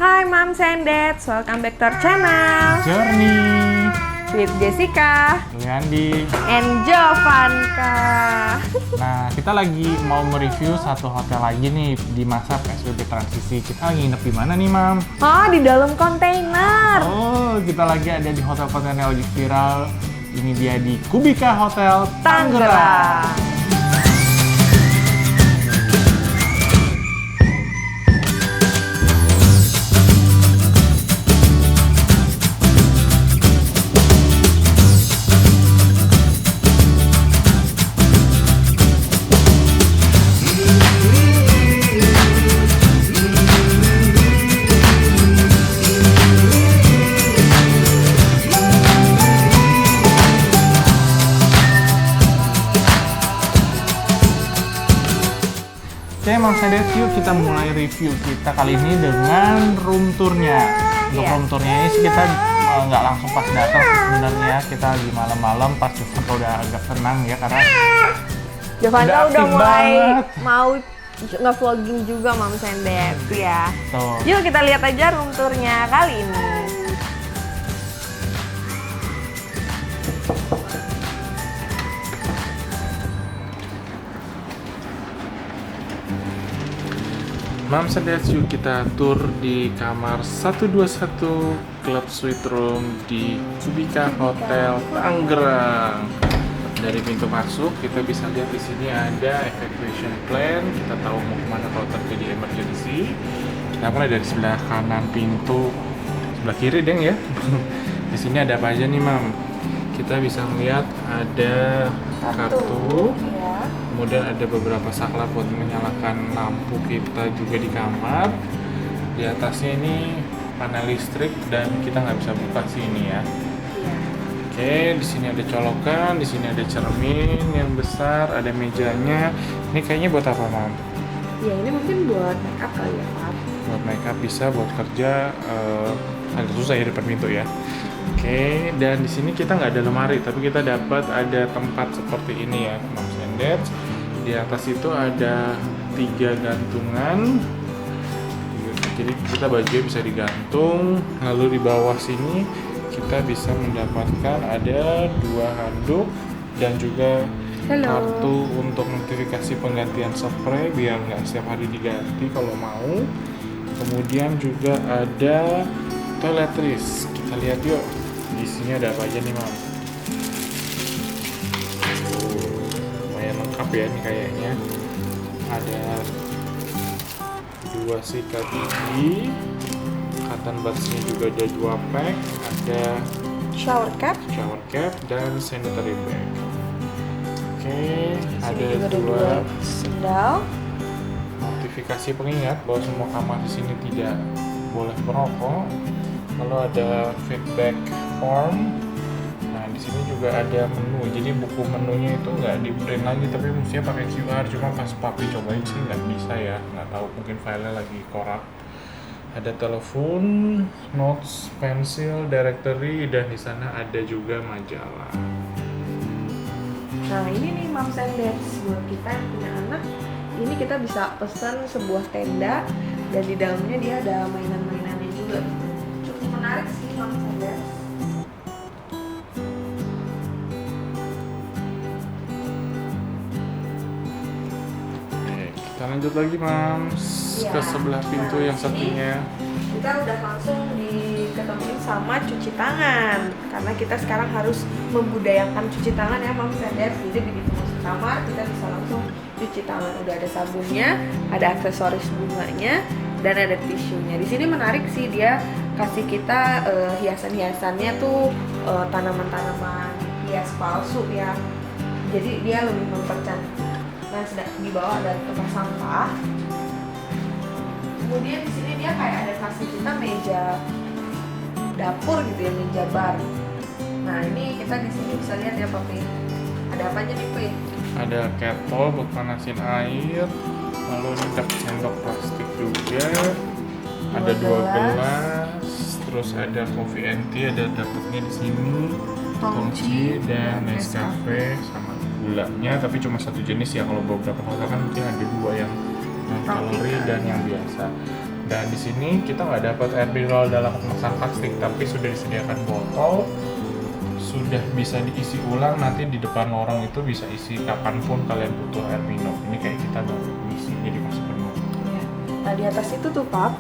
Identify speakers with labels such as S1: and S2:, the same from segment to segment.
S1: Hai Moms and Dads, welcome back to our channel
S2: Journey
S1: with Jessica
S2: Andi.
S1: and Jovanka.
S2: Nah, kita lagi mau mereview satu hotel lagi nih di masa PSBB transisi. Kita lagi nginep di mana nih, Mam?
S1: Oh, di dalam kontainer.
S2: Oh, kita lagi ada di hotel kontainer lagi viral. Ini dia di Kubika Hotel Tangerang. Oke, Moms and Dads, yuk kita mulai review kita kali ini dengan room tour-nya. Untuk room tour-nya ini sih kita nggak langsung pas datang sebenarnya, kita lagi malam-malam pas Jovanka udah agak tenang ya, karena
S1: Jovanka udah
S2: aktif
S1: mulai
S2: banget.
S1: mau nge-vlogging juga Moms and Dads ya.
S2: Tuh.
S1: Yuk kita lihat aja room tour-nya kali ini.
S2: Moms and Dads, yuk kita tour di kamar 121 Club Suite Room di Kubika Hotel Tangerang. Dari pintu masuk kita bisa lihat di sini ada evacuation plan. Kita tahu mau kemana kalau terjadi emergency. Kita mulai dari sebelah kanan pintu, sebelah kiri deng ya. Di sini ada apa aja nih, Mam? Kita bisa melihat ada kartu.
S1: Ya.
S2: Kemudian ada beberapa saklar buat menyalakan lampu kita juga di kamar. Di atasnya ini panel listrik dan kita nggak bisa buka sih ini ya. Oke, di sini ada colokan, di sini ada cermin yang besar, ada mejanya. Ini kayaknya buat apa, Mam?
S1: Ya ini mungkin buat make up kali ya Pak.
S2: Buat makeup bisa, buat kerja agak susah ya depan pintu ya. Oke, dan di sini kita nggak ada lemari, tapi kita dapat ada tempat seperti ini ya, Moms and Dads. Di atas itu ada 3 gantungan, jadi kita baju bisa digantung. Lalu di bawah sini kita bisa mendapatkan ada 2 handuk dan juga kartu untuk notifikasi penggantian spray biar nggak setiap hari diganti kalau mau. Kemudian juga ada toiletries. Kita lihat yuk, di sini ada apa aja nih, Mam? Lumayan lengkap ya ini kayaknya. Ada 2 sikat gigi, cotton buds-nya juga ada 2 pack, ada
S1: Shower cap.
S2: dan sanitary bag. Oke, ada
S1: Sini juga ada 2 sendal.
S2: notifikasi pengingat bahwa semua kamar di sini tidak boleh merokok. Lalu ada feedback form. Nah, di sini juga ada menu. Jadi buku menunya itu nggak di print lagi, tapi mestinya pakai QR. Cuma pas papi cobain sih nggak bisa ya. Nggak tahu, mungkin filenya lagi korak. Ada telepon, notes, pensil, directory, dan di sana ada juga majalah.
S1: Nah ini nih Moms and Dads, buat kita yang punya anak, ini kita bisa pesan sebuah tenda dan di dalamnya dia ada mainan-mainannya juga. Cukup menarik sih Moms and Dads.
S2: Oke, kita lanjut lagi, Mams,
S1: Iya.
S2: ke sebelah pintu
S1: Nah,
S2: yang
S1: di sini
S2: satunya.
S1: Kita udah langsung diketemuin sama cuci tangan karena kita sekarang harus membudayakan cuci tangan ya Moms and Dads. Jadi begitu masuk kamar kita bisa langsung cuci tangan. Udah ada sabunnya, ada aksesoris bunganya, dan ada tisunya. Di sini menarik sih, dia kasih kita hiasan-hiasannya tuh tanaman-tanaman hias palsu ya. Jadi dia lebih mempercantik. Nah, di bawah ada tempat sampah. Kemudian di sini dia kayak ada kasih kita meja dapur gitu ya, meja bar. Nah, ini kita di sini bisa lihat ya, Papi. Ada apa aja nih, Pi?
S2: Ada kettle buat panasin air. Lalu ini dapat sendok plastik juga. Ada 2 gelas. Terus ada coffee and tea, ada dapetnya di sini. Tongci dan Nescafe sama gulanya, tapi cuma satu jenis ya. Kalau beberapa hotel kan mungkin ada 2 yang kalori dan yang biasa. Dan di sini kita nggak dapat air mineral dalam kemasan plastik, tapi sudah disediakan botol, sudah bisa diisi ulang. Nanti di depan lorong itu bisa isi kapanpun kalian butuh air minum. Ini kayak kita baru isi, jadi masih penuh.
S1: Iya. Nah di atas itu tuh Pap,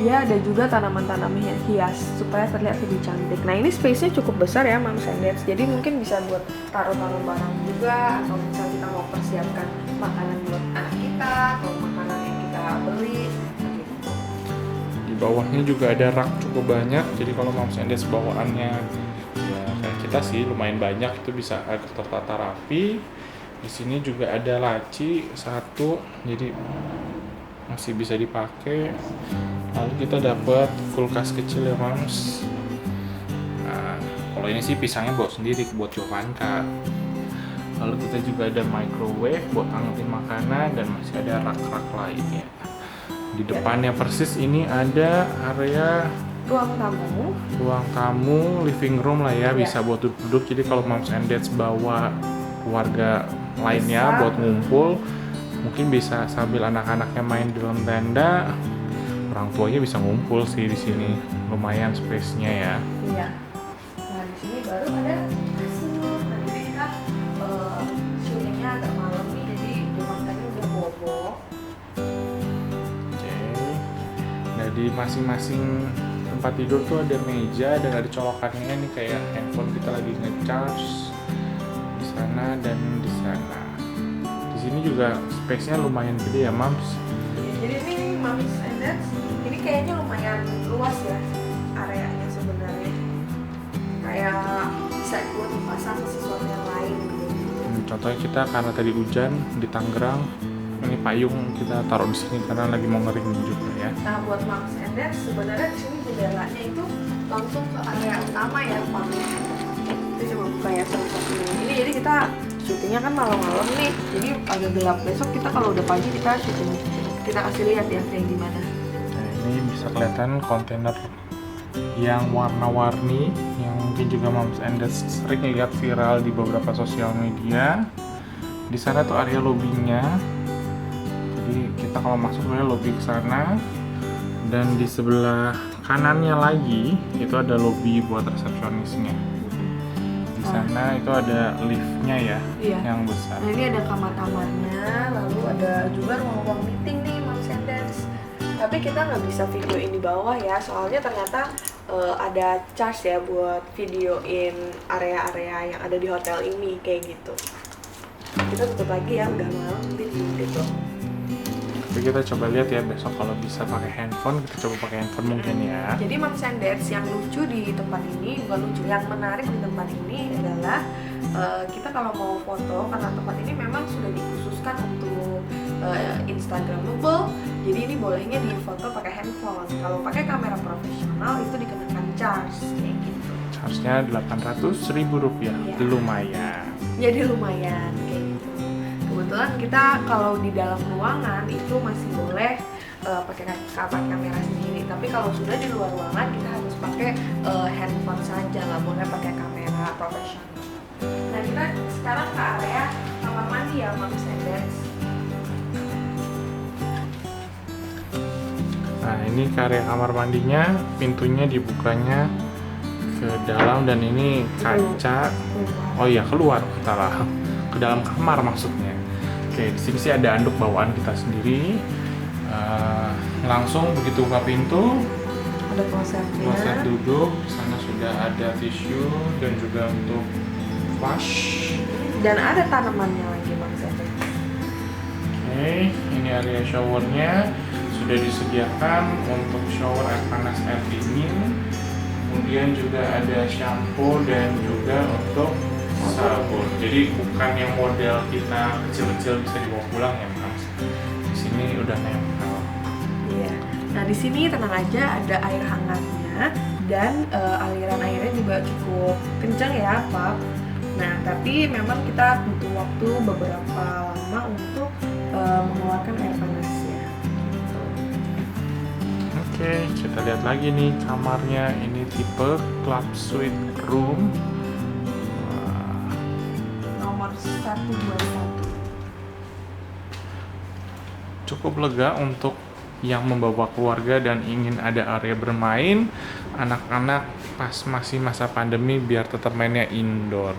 S1: dia ada juga tanaman-tanaman hias supaya terlihat lebih cantik. Nah ini space-nya cukup besar ya Moms and Dads, jadi mungkin bisa buat taruh-taruh barang juga, atau misal kita mau persiapkan makanan buat anak kita atau makanan yang kita beli gitu.
S2: Di bawahnya juga ada rak cukup banyak, jadi kalau Moms and Dads bawaannya ya kayak kita sih lumayan banyak, itu bisa agak tertata rapi. Di sini juga ada laci satu, jadi masih bisa dipakai. Lalu kita dapat kulkas kecil ya Moms. Nah, kalau ini sih pisangnya bawa sendiri buat Jovanka. Lalu kita juga ada microwave buat hangatin makanan, dan masih ada rak-rak lainnya. Di depannya persis ini ada area ruang tamu, living room lah ya, bisa buat duduk-duduk. Jadi kalau Moms and Dads bawa keluarga lainnya buat ngumpul, mungkin bisa sambil anak-anaknya main di dalam tenda, orang tuanya bisa ngumpul sih di sini. Lumayan space-nya ya.
S1: Iya. Nah di sini baru ada kasur. Nah jadi kita syutingnya agak malam nih, jadi rumah tadi udah bobo.
S2: Oke. Nah di masing-masing tempat tidur tuh ada meja dan ada colokannya. Ini kayak handphone kita lagi nge-charge di sana dan di sana. Di sini juga space-nya lumayan gede ya Moms.
S1: Jadi ini Moms and Dads, ini kayaknya lumayan luas ya areanya sebenarnya. Kayak bisa buat dipasang sesuatu yang lain gitu.
S2: Contohnya kita karena tadi hujan di Tangerang, ini payung kita taruh di sini karena lagi mau ngering juga ya.
S1: Nah buat Moms and Dads sebenarnya di sini jendelanya itu langsung ke area utama ya Pak. Itu coba buka ya salah satunya. Ini jadi kita syutingnya kan malam-malam nih, jadi agak gelap. Besok kita kalau udah pagi kita syuting, kita kasih lihat ya kayak gimana.
S2: Nah ini bisa kelihatan kontainer yang warna-warni, yang mungkin juga Moms and Dads sering lihat viral di beberapa sosial media. Di sana tuh area lobbynya, jadi kita kalau masuk boleh lobby ke sana. Dan di sebelah kanannya lagi itu ada lobby buat resepsionisnya. Di sana itu ada liftnya ya, yang besar.
S1: Nah ini ada kamar-kamarnya, lalu ada juga ruang-ruang meeting nih Moms and Dads. Tapi kita nggak bisa videoin di bawah ya, soalnya ternyata ada charge ya buat videoin area-area yang ada di hotel ini kayak gitu. Kita tutup lagi ya, udah malam nanti diintip loh.
S2: Tapi kita coba lihat ya besok kalau bisa pakai handphone, kita coba pakai handphone mungkin ya.
S1: Jadi Moms and Dads, yang lucu di tempat ini, bukan lucu, yang menarik di tempat ini adalah kita kalau mau foto, karena tempat ini memang sudah dikhususkan untuk Instagramable. Jadi ini bolehnya difoto pakai handphone. Kalau pakai kamera profesional itu dikenakan charge kayak gitu.
S2: Charge-nya Rp800.000,
S1: Iya.
S2: lumayan.
S1: Jadi lumayan kayak gitu. Kebetulan kita kalau di dalam ruangan itu masih boleh pakai kamera sendiri. Tapi kalau sudah di luar ruangan kita harus pakai handphone saja, nggak boleh pakai kamera profesional. Nah kita sekarang ke area kamar mandi ya Moms and Dads.
S2: Nah ini ke area kamar mandinya, pintunya dibukanya ke dalam dan ini kaca. Oh iya keluar, salah, ke dalam kamar maksudnya. Oke, di sini sih ada anduk bawaan kita sendiri. Langsung begitu buka pintu,
S1: Ada klosetnya.
S2: kloset duduk. Di sana sudah ada tisu dan juga untuk flush.
S1: Dan ada tanamannya lagi Moms and Dads.
S2: Oke, ini area showernya sudah disediakan untuk shower air panas, air dingin. Kemudian juga ada shampoo dan juga untuk sabun. Jadi bukan yang model kita kecil-kecil bisa dibawa pulang ya Mas. Di sini udah nempel.
S1: Iya. Nah di sini tenang aja, ada air hangatnya dan aliran airnya juga cukup kencang ya Pak. Nah tapi memang kita butuh waktu beberapa lama untuk mengeluarkan air panasnya.
S2: Oke, kita lihat lagi nih kamarnya. Ini tipe club suite room.
S1: Nomor 121.
S2: Cukup lega untuk yang membawa keluarga dan ingin ada area bermain anak-anak pas masih masa pandemi biar tetap mainnya indoor.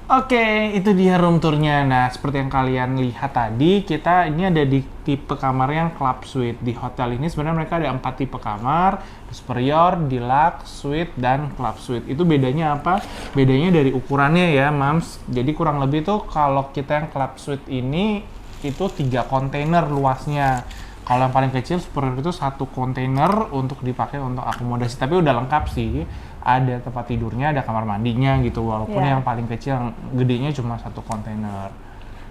S2: Oke, itu dia room tour-nya. Nah, seperti yang kalian lihat tadi, kita ini ada di tipe kamar yang club suite. Di hotel ini sebenarnya mereka ada 4 tipe kamar, superior, deluxe, suite, dan club suite. Itu bedanya apa? Bedanya dari ukurannya ya, Mams. Jadi kurang lebih tuh kalau kita yang club suite ini, itu 3 kontainer luasnya. Kalau yang paling kecil superior itu 1 kontainer untuk dipakai untuk akomodasi. Tapi udah lengkap sih. Ada tempat tidurnya, ada kamar mandinya gitu. Walaupun yang paling kecil, yang gedenya cuma 1 kontainer.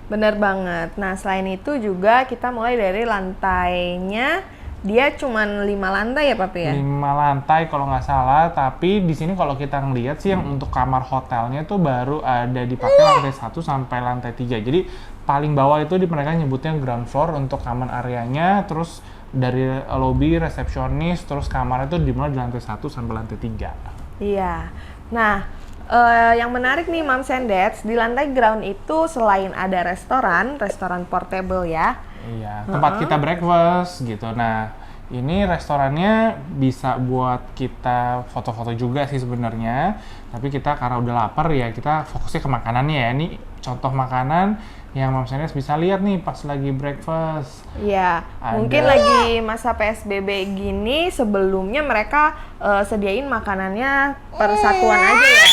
S1: Bener banget. Nah, selain itu juga kita mulai dari lantainya. Dia cuma 5 lantai ya, Papi ya?
S2: 5 lantai kalau nggak salah. Tapi di sini kalau kita ngeliat sih yang untuk kamar hotelnya tuh baru ada dipakai lantai 1 sampai lantai 3. Jadi paling bawah itu mereka nyebutnya ground floor untuk kamar areanya. Terus dari lobby, resepsionis, terus kamarnya tuh dimulai di lantai 1 sampai lantai 3.
S1: Iya. Nah, yang menarik nih Moms and Dads, di lantai ground itu selain ada restoran portable ya.
S2: Iya, tempat kita breakfast gitu. Nah, ini restorannya bisa buat kita foto-foto juga sih sebenarnya. Tapi kita karena udah lapar ya, kita fokusnya ke makanannya ya. Ini contoh makanan yang Moms and Dads bisa lihat nih pas lagi breakfast.
S1: Iya, mungkin lagi masa PSBB gini, sebelumnya mereka sediain makanannya per satuan aja ya.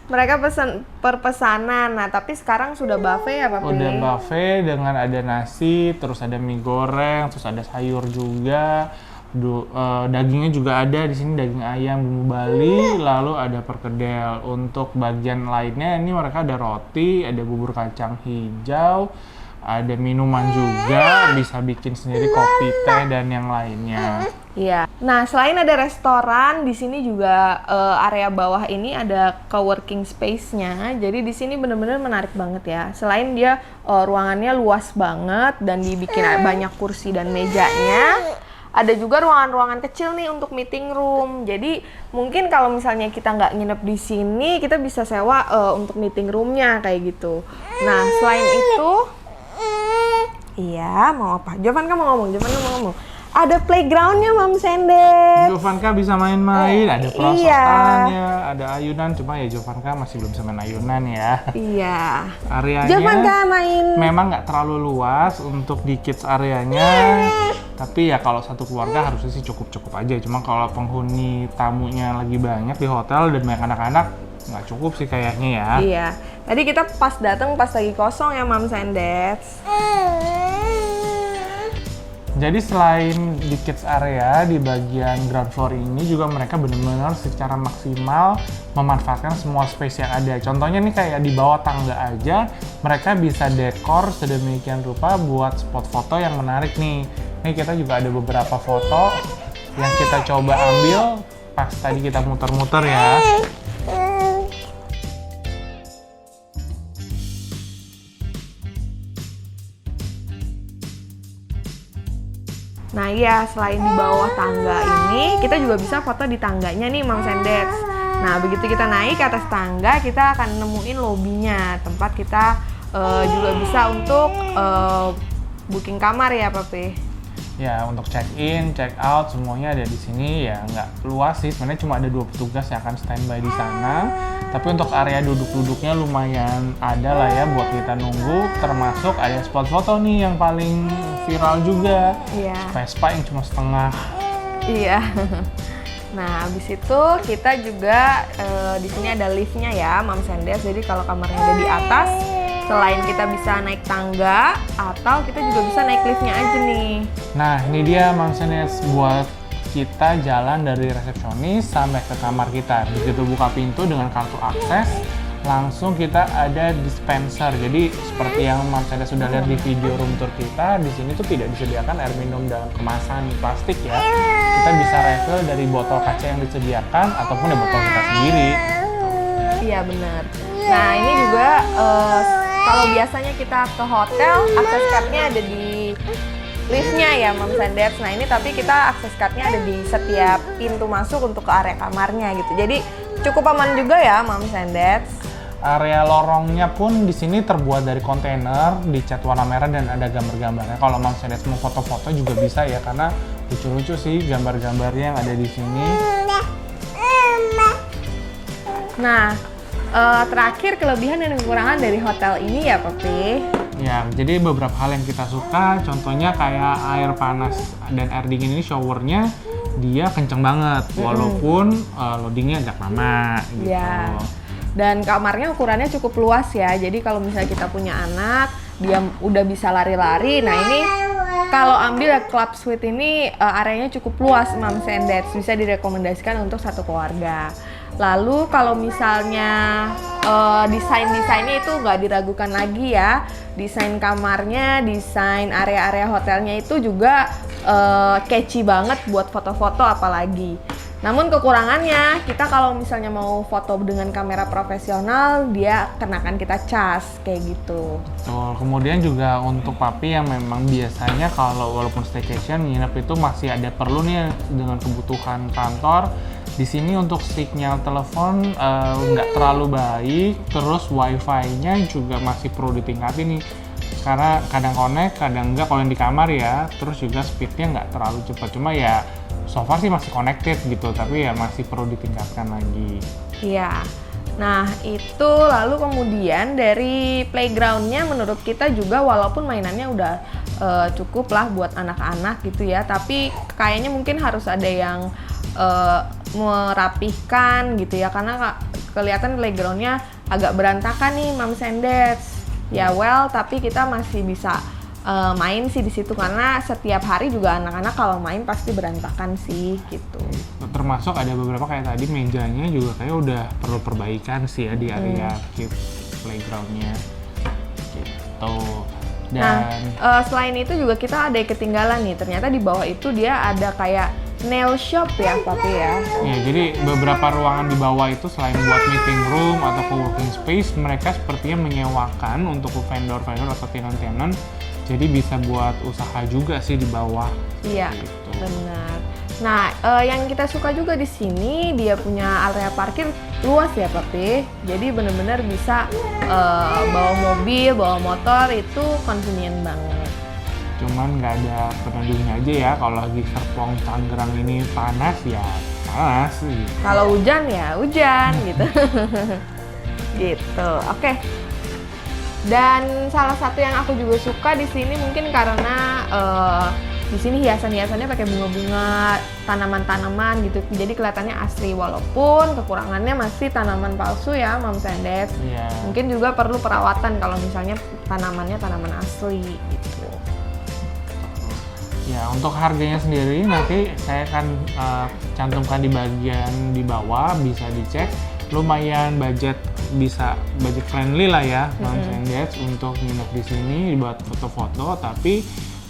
S1: Mereka pesen per pesanan. Nah, tapi sekarang sudah buffet ya, Papi?
S2: Udah buffet dengan ada nasi, terus ada mie goreng, terus ada sayur juga. Dagingnya juga ada di sini, daging ayam bumbu Bali, lalu ada perkedel. Untuk bagian lainnya ini mereka ada roti, ada bubur kacang hijau, ada minuman juga, bisa bikin sendiri kopi, teh dan yang lainnya.
S1: Iya. Nah, selain ada restoran, di sini juga area bawah ini ada coworking space-nya. Jadi di sini benar-benar menarik banget ya. Selain dia ruangannya luas banget dan dibikin banyak kursi dan mejanya, ada juga ruangan-ruangan kecil nih untuk meeting room. Jadi mungkin kalau misalnya kita nggak nginep di sini, kita bisa sewa untuk meeting room-nya kayak gitu. Nah, selain itu, iya, mau apa? Jovanka mau ngomong. Ada playground-nya, Moms and Dads.
S2: Jovanka bisa main-main, ada perosotannya, ada ayunan. Cuma ya Jovanka masih belum bisa main ayunan ya.
S1: Iya.
S2: Areanya
S1: Jovanka main.
S2: memang nggak terlalu luas untuk di kids areanya. Tapi ya kalau satu keluarga harusnya sih cukup-cukup aja. Cuma kalau penghuni tamunya lagi banyak di hotel dan banyak anak-anak, nggak cukup sih kayaknya ya.
S1: Iya. Tadi kita pas datang pas lagi kosong ya, Moms and Dads.
S2: Jadi selain di kids area, di bagian ground floor ini juga mereka benar-benar secara maksimal memanfaatkan semua space yang ada. Contohnya nih kayak di bawah tangga aja, mereka bisa dekor sedemikian rupa buat spot foto yang menarik nih. Nih kita juga ada beberapa foto yang kita coba ambil pas tadi kita muter-muter ya.
S1: Nah iya, selain di bawah tangga ini, kita juga bisa foto di tangganya nih, Moms and Dads. Nah, begitu kita naik ke atas tangga, kita akan nemuin lobbynya. Tempat kita juga bisa untuk booking kamar ya, Papi?
S2: Ya, untuk check-in, check-out, semuanya ada di sini. Ya, nggak luas sih. Sebenarnya cuma ada 2 petugas yang akan standby di sana. Tapi untuk area duduk-duduknya lumayan ada lah ya buat kita nunggu. Termasuk ada spot foto nih yang paling viral juga.
S1: Iya.
S2: Vespa yang cuma setengah.
S1: Iya. Nah, habis itu kita juga di sini ada liftnya ya, Moms and Dads. Jadi kalau kamarnya ada di atas, selain kita bisa naik tangga, atau kita juga bisa naik liftnya aja nih.
S2: Nah, ini dia Moms and Dads buat kita jalan dari resepsionis sampai ke kamar kita. Begitu buka pintu dengan kartu akses, langsung kita ada dispenser. Jadi seperti yang Moms and Dads sudah lihat di video room tour kita, di sini tuh tidak disediakan air minum dalam kemasan plastik ya. Kita bisa refill dari botol kaca yang disediakan ataupun dari botol kita sendiri.
S1: Iya benar. Nah ini juga kalau biasanya kita ke hotel, akses cardnya ada di liftnya ya, Moms and Dads. Nah ini tapi kita akses cardnya ada di setiap pintu masuk untuk ke area kamarnya gitu. Jadi cukup aman juga ya, Moms and Dads.
S2: Area lorongnya pun di sini terbuat dari kontainer, dicat warna merah dan ada gambar-gambarnya. Kalau Mom Sandet mau foto-foto juga bisa ya, karena lucu-lucu sih gambar-gambarnya yang ada di sini.
S1: Nah, terakhir kelebihan dan kekurangan dari hotel ini ya, Papi?
S2: Ya, jadi beberapa hal yang kita suka, contohnya kayak air panas dan air dingin ini showernya dia kenceng banget, walaupun loadingnya agak lama gitu.
S1: Ya. Dan kamarnya ukurannya cukup luas ya, jadi kalau misalnya kita punya anak, dia udah bisa lari-lari. Nah ini kalau ambil club suite ini areanya cukup luas, Moms and Dads, bisa direkomendasikan untuk satu keluarga. Lalu kalau misalnya desainnya itu nggak diragukan lagi ya, desain kamarnya, desain area-area hotelnya itu juga catchy banget buat foto-foto apalagi. Namun kekurangannya, kita kalau misalnya mau foto dengan kamera profesional, dia kenakan kita cas kayak gitu.
S2: Betul. Kemudian juga untuk papi yang memang biasanya kalau walaupun staycation nginep itu masih ada perlu nih dengan kebutuhan kantor. Di sini untuk signal telepon nggak terlalu baik, terus wifi-nya juga masih perlu ditingkatin nih. Karena kadang connect, kadang enggak kalau yang di kamar ya. Terus juga speednya nggak terlalu cepat, cuma ya so far sih masih connected gitu, tapi ya masih perlu ditingkatkan lagi.
S1: Iya. Nah itu lalu kemudian dari playgroundnya menurut kita juga walaupun mainannya udah cukup lah buat anak-anak gitu ya, tapi kayaknya mungkin harus ada yang merapihkan gitu ya, karena kelihatan playgroundnya agak berantakan nih Moms and Dads. Ya well, tapi kita masih bisa main sih di situ karena setiap hari juga anak-anak kalau main pasti berantakan sih gitu.
S2: Termasuk ada beberapa kayak tadi mejanya juga kayak udah perlu perbaikan sih ya di area playgroundnya gitu. Dan
S1: selain itu juga kita ada yang ketinggalan nih, ternyata di bawah itu dia ada kayak nail shop ya Papi ya.
S2: Ya, jadi beberapa ruangan di bawah itu selain buat meeting room atau co-working space, mereka sepertinya menyewakan untuk vendor-vendor atau tenant-tenant. Jadi bisa buat usaha juga sih di bawah.
S1: Iya,
S2: gitu.
S1: benar. Nah, yang kita suka juga di sini dia punya area parkir luas ya, Papi. Jadi benar-benar bisa bawa mobil, bawa motor itu convenient banget.
S2: Cuman nggak ada peneduhnya aja ya. Kalau lagi Serpong Tangerang ini panas ya panas. Gitu.
S1: Kalau hujan ya hujan gitu. Gitu. Oke. Dan salah satu yang aku juga suka di sini mungkin karena di sini hiasan-hiasannya pakai bunga-bunga, tanaman-tanaman gitu. Jadi kelihatannya asli walaupun kekurangannya masih tanaman palsu ya, Moms and Dads.
S2: Iya.
S1: Mungkin juga perlu perawatan kalau misalnya tanamannya tanaman asli gitu.
S2: Ya, untuk harganya sendiri nanti saya akan cantumkan di bagian di bawah, bisa dicek. Lumayan budget friendly lah ya, Moms and Dads untuk nginep di sini buat foto-foto, tapi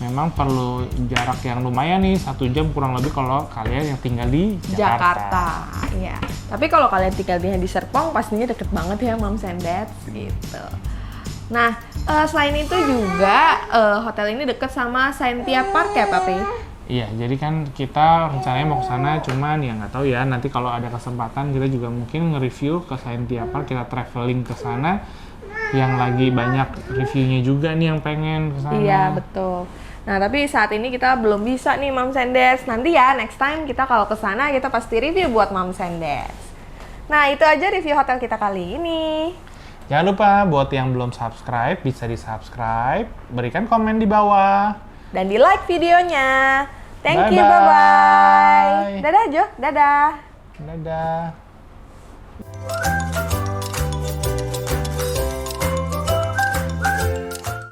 S2: memang perlu jarak yang lumayan nih, 1 jam kurang lebih kalau kalian yang tinggal di Jakarta.
S1: Ya. Tapi kalau kalian tinggalnya di Serpong pastinya deket banget ya Moms and Dads gitu. Nah, selain itu juga hotel ini deket sama Scientia Park ya Papi?
S2: Iya, jadi kan kita rencananya mau ke sana, cuman ya nggak tahu ya, nanti kalau ada kesempatan kita juga mungkin nge-review ke Scientia Park, kita traveling ke sana, yang lagi banyak reviewnya juga nih yang pengen ke sana.
S1: Iya, betul. Nah, tapi saat ini kita belum bisa nih Moms and Dads. Nanti ya next time kita kalau ke sana kita pasti review buat Moms and Dads. Nah, itu aja review hotel kita kali ini.
S2: Jangan lupa buat yang belum subscribe, bisa di-subscribe, berikan komen di bawah.
S1: Dan di-like videonya. Thank you,
S2: Bye-bye.
S1: bye-bye. Dadah Jo, dadah.
S2: Dadah.